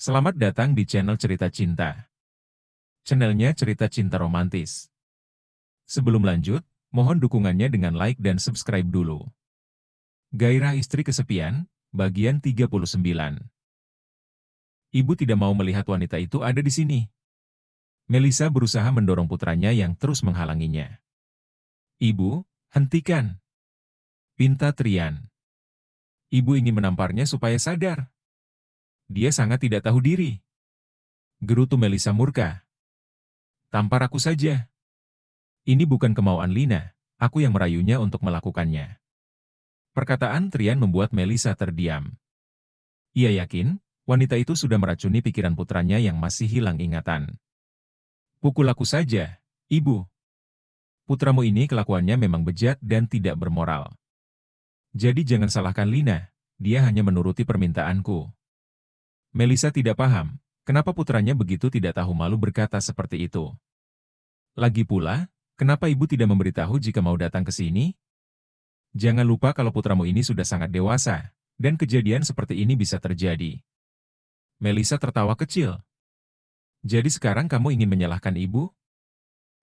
Selamat datang di channel Cerita Cinta. Channelnya cerita cinta romantis. Sebelum lanjut, mohon dukungannya dengan like dan subscribe dulu. Gairah istri kesepian, bagian 39. Ibu tidak mau melihat wanita itu ada di sini. Melisa berusaha mendorong putranya yang terus menghalanginya. Ibu, hentikan, pinta Trian. Ibu ingin menamparnya supaya sadar. Dia sangat tidak tahu diri. Gerutu Melisa murka. Tampar aku saja. Ini bukan kemauan Lina, aku yang merayunya untuk melakukannya. Perkataan Trian membuat Melisa terdiam. Ia yakin, wanita itu sudah meracuni pikiran putranya yang masih hilang ingatan. Pukul aku saja, Ibu. Putramu ini kelakuannya memang bejat dan tidak bermoral. Jadi jangan salahkan Lina, dia hanya menuruti permintaanku. Melisa tidak paham, kenapa putranya begitu tidak tahu malu berkata seperti itu. Lagi pula, kenapa ibu tidak memberitahu jika mau datang ke sini? Jangan lupa kalau putramu ini sudah sangat dewasa, dan kejadian seperti ini bisa terjadi. Melisa tertawa kecil. Jadi sekarang kamu ingin menyalahkan ibu?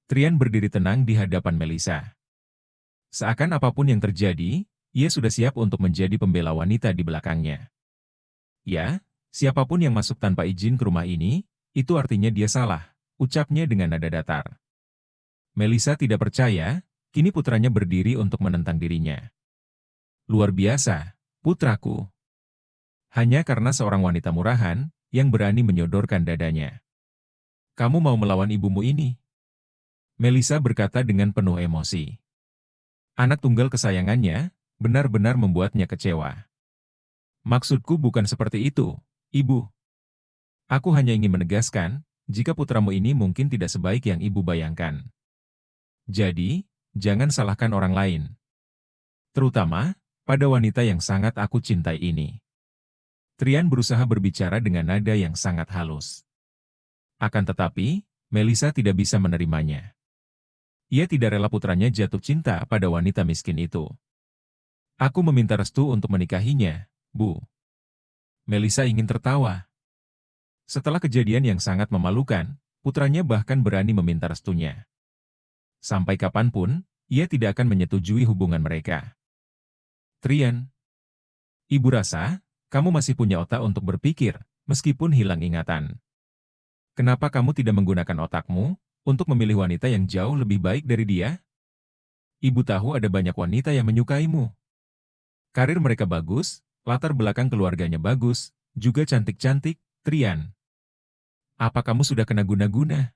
Trian berdiri tenang di hadapan Melisa. Seakan apapun yang terjadi, ia sudah siap untuk menjadi pembela wanita di belakangnya. Ya, siapapun yang masuk tanpa izin ke rumah ini, itu artinya dia salah, ucapnya dengan nada datar. Melisa tidak percaya, kini putranya berdiri untuk menentang dirinya. Luar biasa, putraku. Hanya karena seorang wanita murahan, yang berani menyodorkan dadanya. Kamu mau melawan ibumu ini? Melisa berkata dengan penuh emosi. Anak tunggal kesayangannya, benar-benar membuatnya kecewa. Maksudku bukan seperti itu, Ibu. Aku hanya ingin menegaskan, jika putramu ini mungkin tidak sebaik yang Ibu bayangkan. Jadi, jangan salahkan orang lain. Terutama, pada wanita yang sangat aku cintai ini. Trian berusaha berbicara dengan nada yang sangat halus. Akan tetapi, Melisa tidak bisa menerimanya. Ia tidak rela putranya jatuh cinta pada wanita miskin itu. Aku meminta restu untuk menikahinya, Bu. Melisa ingin tertawa. Setelah kejadian yang sangat memalukan, putranya bahkan berani meminta restunya. Sampai kapanpun, ia tidak akan menyetujui hubungan mereka. Trian, Ibu rasa, kamu masih punya otak untuk berpikir, meskipun hilang ingatan. Kenapa kamu tidak menggunakan otakmu untuk memilih wanita yang jauh lebih baik dari dia? Ibu tahu ada banyak wanita yang menyukaimu. Karir mereka bagus, latar belakang keluarganya bagus, juga cantik-cantik, Trian. Apa kamu sudah kena guna-guna?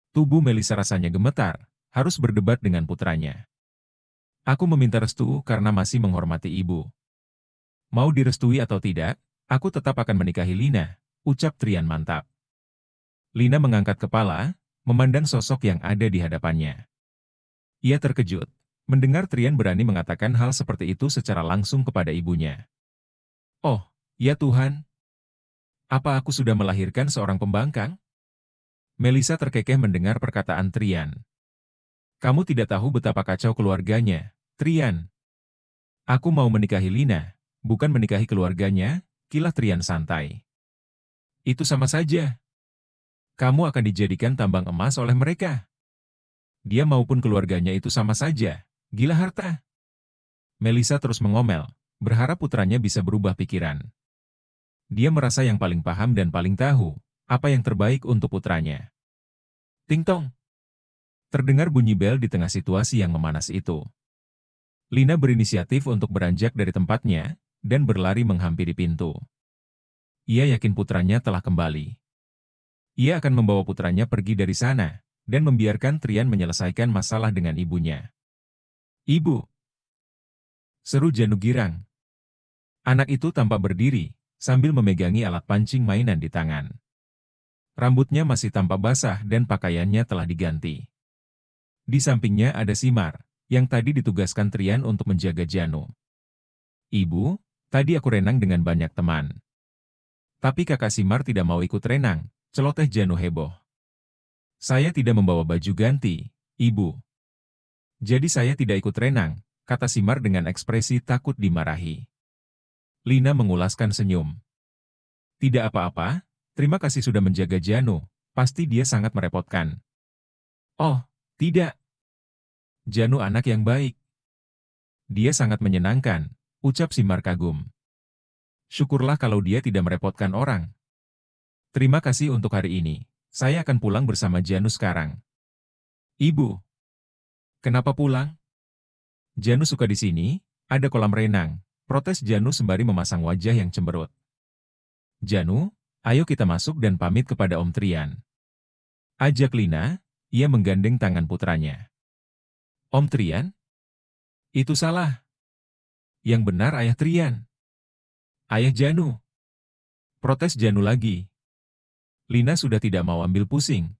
Tubuh Melisa rasanya gemetar, harus berdebat dengan putranya. Aku meminta restu karena masih menghormati ibu. Mau direstui atau tidak, aku tetap akan menikahi Lina, ucap Trian mantap. Lina mengangkat kepala, memandang sosok yang ada di hadapannya. Ia terkejut, mendengar Trian berani mengatakan hal seperti itu secara langsung kepada ibunya. Oh, ya Tuhan. Apa aku sudah melahirkan seorang pembangkang? Melisa terkekeh mendengar perkataan Trian. Kamu tidak tahu betapa kacau keluarganya, Trian. Aku mau menikahi Lina, bukan menikahi keluarganya, kilah Trian santai. Itu sama saja. Kamu akan dijadikan tambang emas oleh mereka. Dia maupun keluarganya itu sama saja, gila harta. Melisa terus mengomel, berharap putranya bisa berubah pikiran. Dia merasa yang paling paham dan paling tahu, apa yang terbaik untuk putranya. Ting tong. Terdengar bunyi bel di tengah situasi yang memanas itu. Lina berinisiatif untuk beranjak dari tempatnya, dan berlari menghampiri pintu. Ia yakin putranya telah kembali. Ia akan membawa putranya pergi dari sana, dan membiarkan Trian menyelesaikan masalah dengan ibunya. Ibu! Seru Janu girang. Anak itu tampak berdiri, sambil memegangi alat pancing mainan di tangan. Rambutnya masih tampak basah dan pakaiannya telah diganti. Di sampingnya ada Simar, yang tadi ditugaskan Trian untuk menjaga Janu. Ibu, tadi aku renang dengan banyak teman. Tapi kakak Simar tidak mau ikut renang, celoteh Janu heboh. Saya tidak membawa baju ganti, Ibu. Jadi saya tidak ikut renang, kata Simar dengan ekspresi takut dimarahi. Lina mengulaskan senyum. Tidak apa-apa, Terima kasih sudah menjaga Janu, pasti dia sangat merepotkan. Oh, tidak. Janu anak yang baik. Dia sangat menyenangkan, ucap Simar kagum. Syukurlah kalau dia tidak merepotkan orang. Terima kasih untuk hari ini. Saya akan pulang bersama Janu sekarang. Ibu, kenapa pulang? Janu suka di sini, ada kolam renang, protes Janu sembari memasang wajah yang cemberut. Janu, ayo kita masuk dan pamit kepada Om Trian. Ajak Lina, ia menggandeng tangan putranya. Om Trian? Itu salah. Yang benar Ayah Trian. Ayah Janu. Protes Janu lagi. Lina sudah tidak mau ambil pusing.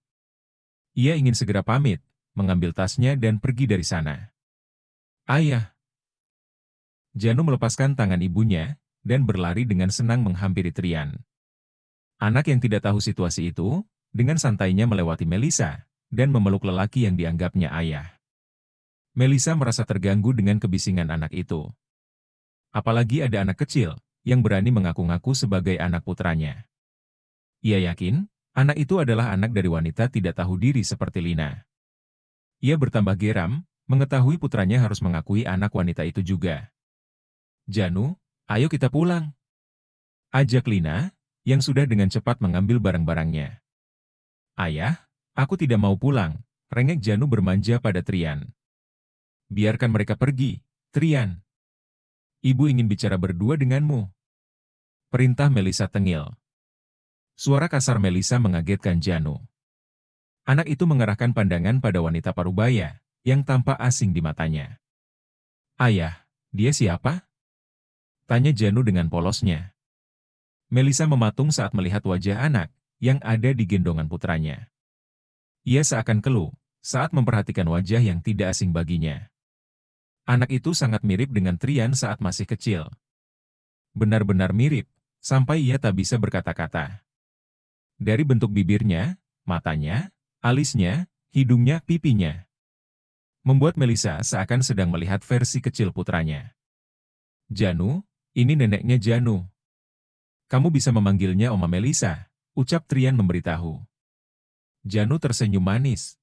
Ia ingin segera pamit, mengambil tasnya dan pergi dari sana. Ayah. Janu melepaskan tangan ibunya, dan berlari dengan senang menghampiri Trian. Anak yang tidak tahu situasi itu, dengan santainya melewati Melisa, dan memeluk lelaki yang dianggapnya ayah. Melisa merasa terganggu dengan kebisingan anak itu. Apalagi ada anak kecil, yang berani mengaku-ngaku sebagai anak putranya. Ia yakin, anak itu adalah anak dari wanita tidak tahu diri seperti Lina. Ia bertambah geram, mengetahui putranya harus mengakui anak wanita itu juga. Janu, ayo kita pulang. Ajak Lina, yang sudah dengan cepat mengambil barang-barangnya. Ayah, aku tidak mau pulang, rengek Janu bermanja pada Trian. Biarkan mereka pergi, Trian. Ibu ingin bicara berdua denganmu. Perintah Melisa tengil. Suara kasar Melisa mengagetkan Janu. Anak itu mengarahkan pandangan pada wanita parubaya, yang tampak asing di matanya. Ayah, dia siapa? Tanya Janu dengan polosnya. Melisa mematung saat melihat wajah anak, yang ada di gendongan putranya. Ia seakan keluh, saat memperhatikan wajah yang tidak asing baginya. Anak itu sangat mirip dengan Trian saat masih kecil. Benar-benar mirip, sampai ia tak bisa berkata-kata. Dari bentuk bibirnya, matanya, alisnya, hidungnya, pipinya. Membuat Melisa seakan sedang melihat versi kecil putranya. Janu, ini neneknya Janu. Kamu bisa memanggilnya Oma Melisa, ucap Trian memberitahu. Janu tersenyum manis.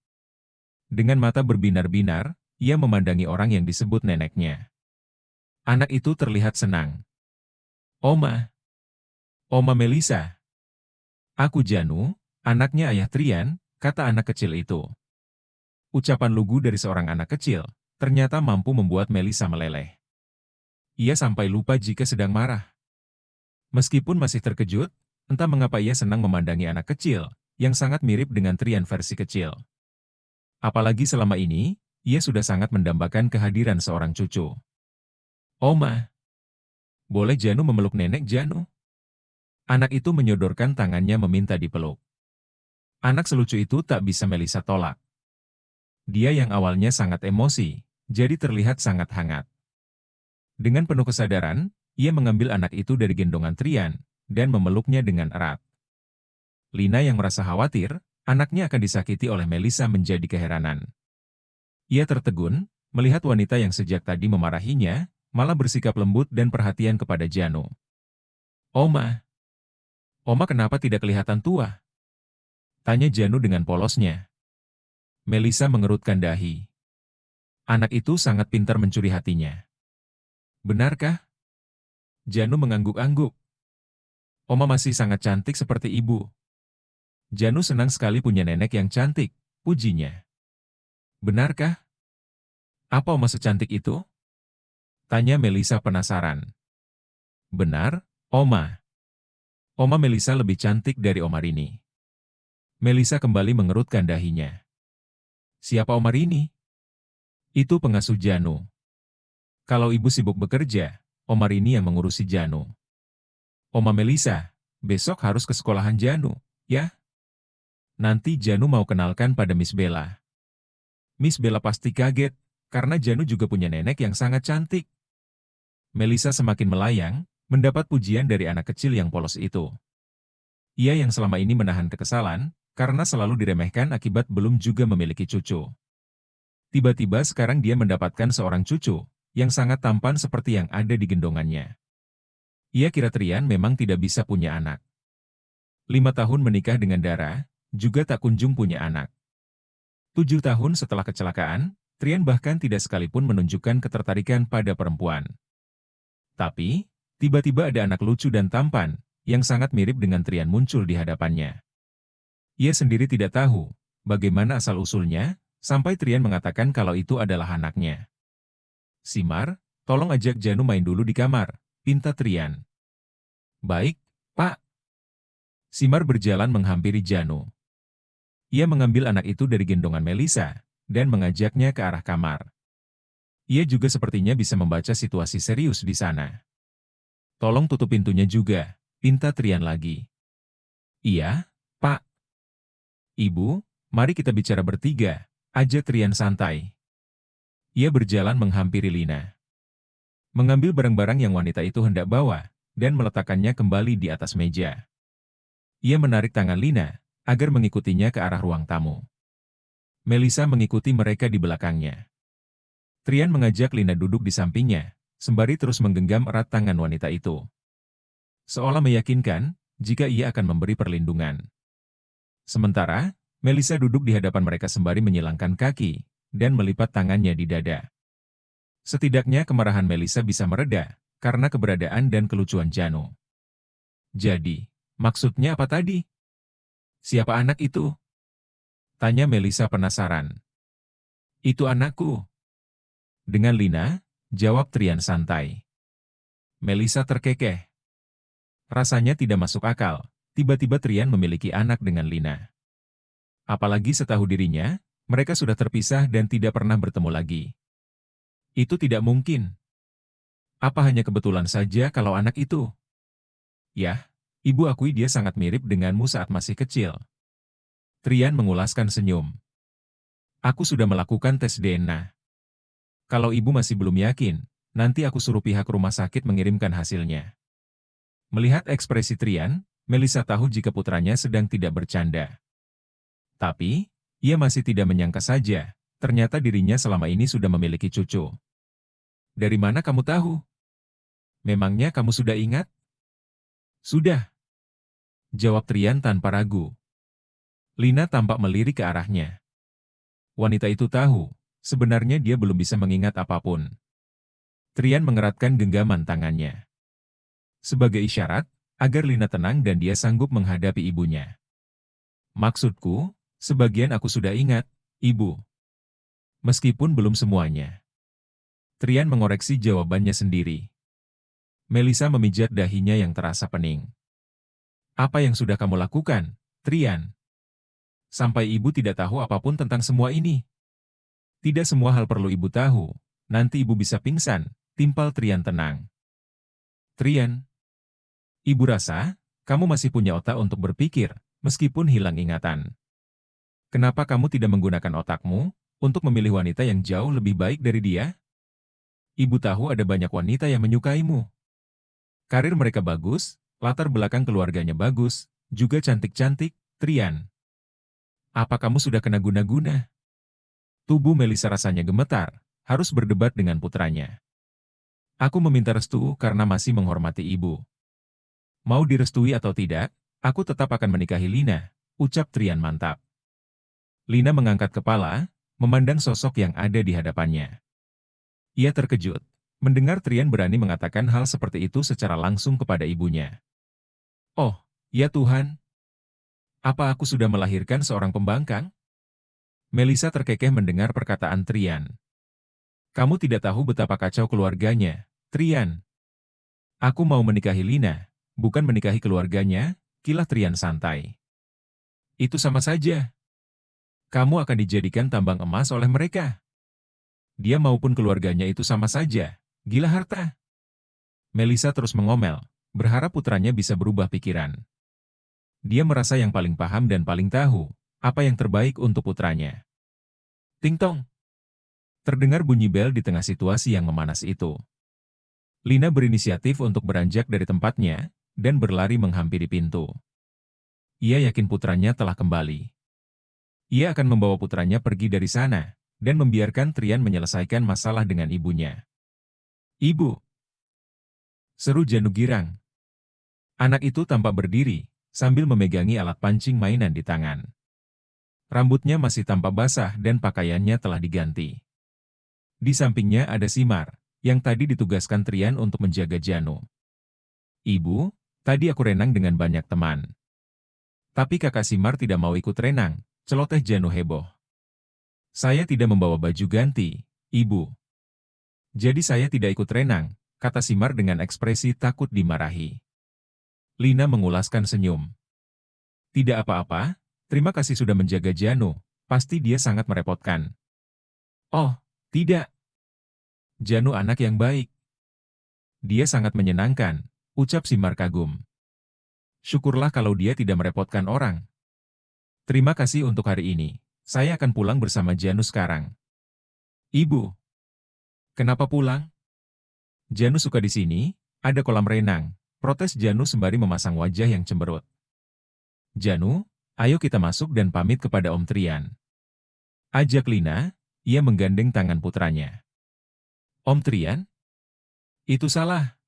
Dengan mata berbinar-binar, ia memandangi orang yang disebut neneknya. Anak itu terlihat senang. Oma. Oma Melisa. Aku Janu, anaknya Ayah Trian, kata anak kecil itu. Ucapan lugu dari seorang anak kecil, ternyata mampu membuat Melisa meleleh. Ia sampai lupa jika sedang marah. Meskipun masih terkejut, entah mengapa ia senang memandangi anak kecil, yang sangat mirip dengan Trian versi kecil. Apalagi selama ini, ia sudah sangat mendambakan kehadiran seorang cucu. Oma, boleh Janu memeluk nenek Janu? Anak itu menyodorkan tangannya meminta dipeluk. Anak selucu itu tak bisa Melisa tolak. Dia yang awalnya sangat emosi, jadi terlihat sangat hangat. Dengan penuh kesadaran, ia mengambil anak itu dari gendongan Trian, dan memeluknya dengan erat. Lina yang merasa khawatir, anaknya akan disakiti oleh Melisa menjadi keheranan. Ia tertegun, melihat wanita yang sejak tadi memarahinya, malah bersikap lembut dan perhatian kepada Janu. Oma. Oma kenapa tidak kelihatan tua? Tanya Janu dengan polosnya. Melisa mengerutkan dahi. Anak itu sangat pintar mencuri hatinya. Benarkah? Janu mengangguk-angguk. Oma masih sangat cantik seperti ibu. Janu senang sekali punya nenek yang cantik, pujinya. Benarkah? Apa Oma secantik itu? Tanya Melisa penasaran. Benar, Oma. Oma Melisa lebih cantik dari Oma Rini. Melisa kembali mengerutkan dahinya. Siapa Oma Rini? Itu pengasuh Janu. Kalau ibu sibuk bekerja, Oma Rini yang mengurusi Janu. Oma Melisa, besok harus ke sekolahan Janu, ya? Nanti Janu mau kenalkan pada Miss Bella. Miss Bella pasti kaget, karena Janu juga punya nenek yang sangat cantik. Melisa semakin melayang, mendapat pujian dari anak kecil yang polos itu. Ia yang selama ini menahan kekesalan, karena selalu diremehkan akibat belum juga memiliki cucu. Tiba-tiba sekarang dia mendapatkan seorang cucu, yang sangat tampan seperti yang ada di gendongannya. Ia kira Trian memang tidak bisa punya anak. 5 tahun menikah dengan Dara, juga tak kunjung punya anak. 7 tahun setelah kecelakaan, Trian bahkan tidak sekalipun menunjukkan ketertarikan pada perempuan. Tapi, tiba-tiba ada anak lucu dan tampan, yang sangat mirip dengan Trian muncul di hadapannya. Ia sendiri tidak tahu bagaimana asal-usulnya, sampai Trian mengatakan kalau itu adalah anaknya. "Simar, tolong ajak Janu main dulu di kamar," pinta Trian. "Baik, Pak." Simar berjalan menghampiri Janu. Ia mengambil anak itu dari gendongan Melisa, dan mengajaknya ke arah kamar. Ia juga sepertinya bisa membaca situasi serius di sana. "Tolong tutup pintunya juga," pinta Trian lagi. "Iya, Pak." "Ibu, mari kita bicara bertiga," ajak Trian santai. Ia berjalan menghampiri Lina. Mengambil barang-barang yang wanita itu hendak bawa, dan meletakkannya kembali di atas meja. Ia menarik tangan Lina, agar mengikutinya ke arah ruang tamu. Melisa mengikuti mereka di belakangnya. Trian mengajak Lina duduk di sampingnya, sembari terus menggenggam erat tangan wanita itu. Seolah meyakinkan, jika ia akan memberi perlindungan. Sementara, Melisa duduk di hadapan mereka sembari menyilangkan kaki, dan melipat tangannya di dada. Setidaknya kemarahan Melisa bisa mereda, karena keberadaan dan kelucuan Janu. "Jadi, maksudnya apa tadi? Siapa anak itu?" tanya Melisa penasaran. "Itu anakku." Dengan Lina, jawab Trian santai. Melisa terkekeh. Rasanya tidak masuk akal, tiba-tiba Trian memiliki anak dengan Lina. Apalagi setahu dirinya, mereka sudah terpisah dan tidak pernah bertemu lagi. Itu tidak mungkin. Apa hanya kebetulan saja kalau anak itu? "Yah, ibu akui dia sangat mirip denganmu saat masih kecil." Trian mengulaskan senyum. "Aku sudah melakukan tes DNA. Kalau ibu masih belum yakin, nanti aku suruh pihak rumah sakit mengirimkan hasilnya." Melihat ekspresi Trian, Melisa tahu jika putranya sedang tidak bercanda. Tapi, ia masih tidak menyangka saja, ternyata dirinya selama ini sudah memiliki cucu. "Dari mana kamu tahu? Memangnya kamu sudah ingat?" "Sudah," jawab Trian tanpa ragu. Lina tampak melirik ke arahnya. Wanita itu tahu, sebenarnya dia belum bisa mengingat apapun. Trian mengeratkan genggaman tangannya. Sebagai isyarat, agar Lina tenang dan dia sanggup menghadapi ibunya. "Maksudku, sebagian aku sudah ingat, Ibu. Meskipun belum semuanya." Trian mengoreksi jawabannya sendiri. Melisa memijat dahinya yang terasa pening. "Apa yang sudah kamu lakukan, Trian? Sampai ibu tidak tahu apapun tentang semua ini." "Tidak semua hal perlu ibu tahu, nanti ibu bisa pingsan," timpal Trian tenang. "Trian, ibu rasa, kamu masih punya otak untuk berpikir, meskipun hilang ingatan. Kenapa kamu tidak menggunakan otakmu, untuk memilih wanita yang jauh lebih baik dari dia? Ibu tahu ada banyak wanita yang menyukaimu. Karir mereka bagus, latar belakang keluarganya bagus, juga cantik-cantik, Trian. Apa kamu sudah kena guna-guna?" Tubuh Melisa rasanya gemetar, harus berdebat dengan putranya. "Aku meminta restu karena masih menghormati ibu. Mau direstui atau tidak, aku tetap akan menikahi Lina," ucap Trian mantap. Lina mengangkat kepala, memandang sosok yang ada di hadapannya. Ia terkejut, mendengar Trian berani mengatakan hal seperti itu secara langsung kepada ibunya. "Oh, ya Tuhan. Apa aku sudah melahirkan seorang pembangkang?" Melisa terkekeh mendengar perkataan Trian. "Kamu tidak tahu betapa kacau keluarganya, Trian. Aku mau menikahi Lina, bukan menikahi keluarganya," kilah Trian santai. "Itu sama saja. Kamu akan dijadikan tambang emas oleh mereka. Dia maupun keluarganya itu sama saja, gila harta." Melisa terus mengomel, berharap putranya bisa berubah pikiran. Dia merasa yang paling paham dan paling tahu, apa yang terbaik untuk putranya. Ting tong. Terdengar bunyi bel di tengah situasi yang memanas itu. Lina berinisiatif untuk beranjak dari tempatnya, dan berlari menghampiri pintu. Ia yakin putranya telah kembali. Ia akan membawa putranya pergi dari sana, dan membiarkan Trian menyelesaikan masalah dengan ibunya. "Ibu!" seru Janu girang. Anak itu tampak berdiri, sambil memegangi alat pancing mainan di tangan. Rambutnya masih tampak basah dan pakaiannya telah diganti. Di sampingnya ada Simar, yang tadi ditugaskan Trian untuk menjaga Janu. "Ibu, tadi aku renang dengan banyak teman. Tapi kakak Simar tidak mau ikut renang," celoteh Janu heboh. "Saya tidak membawa baju ganti, Ibu. Jadi saya tidak ikut renang," kata Simar dengan ekspresi takut dimarahi. Lina mengulaskan senyum. "Tidak apa-apa, terima kasih sudah menjaga Janu, pasti dia sangat merepotkan." "Oh, tidak. Janu anak yang baik. Dia sangat menyenangkan," ucap Simar kagum. "Syukurlah kalau dia tidak merepotkan orang. Terima kasih untuk hari ini, saya akan pulang bersama Janu sekarang." "Ibu, kenapa pulang?" "Janu suka di sini, ada kolam renang," protes Janu sembari memasang wajah yang cemberut. "Janu, ayo kita masuk dan pamit kepada Om Trian," ajak Lina, ia menggandeng tangan putranya. "Om Trian? Itu salah.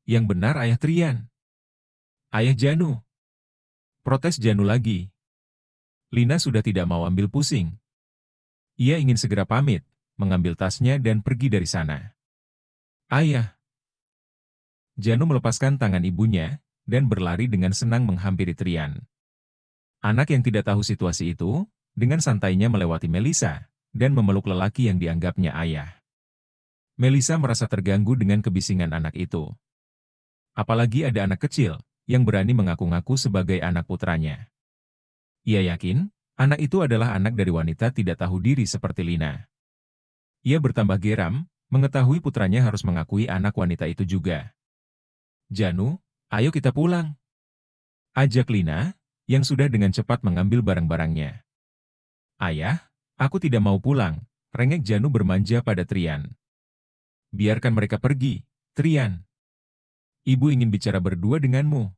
Yang benar Ayah Trian. Ayah Janu," protes Janu lagi. Lina sudah tidak mau ambil pusing. Ia ingin segera pamit, mengambil tasnya dan pergi dari sana. "Ayah." Janu melepaskan tangan ibunya, dan berlari dengan senang menghampiri Trian. Anak yang tidak tahu situasi itu, dengan santainya melewati Melisa, dan memeluk lelaki yang dianggapnya ayah. Melisa merasa terganggu dengan kebisingan anak itu. Apalagi ada anak kecil, yang berani mengaku-ngaku sebagai anak putranya. Ia yakin, anak itu adalah anak dari wanita tidak tahu diri seperti Lina. Ia bertambah geram, mengetahui putranya harus mengakui anak wanita itu juga. "Janu, ayo kita pulang," ajak Lina, yang sudah dengan cepat mengambil barang-barangnya. "Ayah, aku tidak mau pulang," rengek Janu bermanja pada Trian. "Biarkan mereka pergi, Trian. Ibu ingin bicara berdua denganmu,"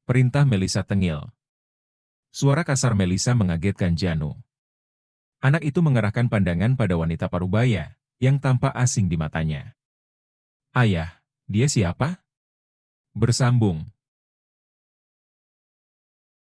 perintah Melisa tengil. Suara kasar Melisa mengagetkan Janu. Anak itu mengerahkan pandangan pada wanita parubaya, yang tampak asing di matanya. "Ayah, dia siapa?" Bersambung.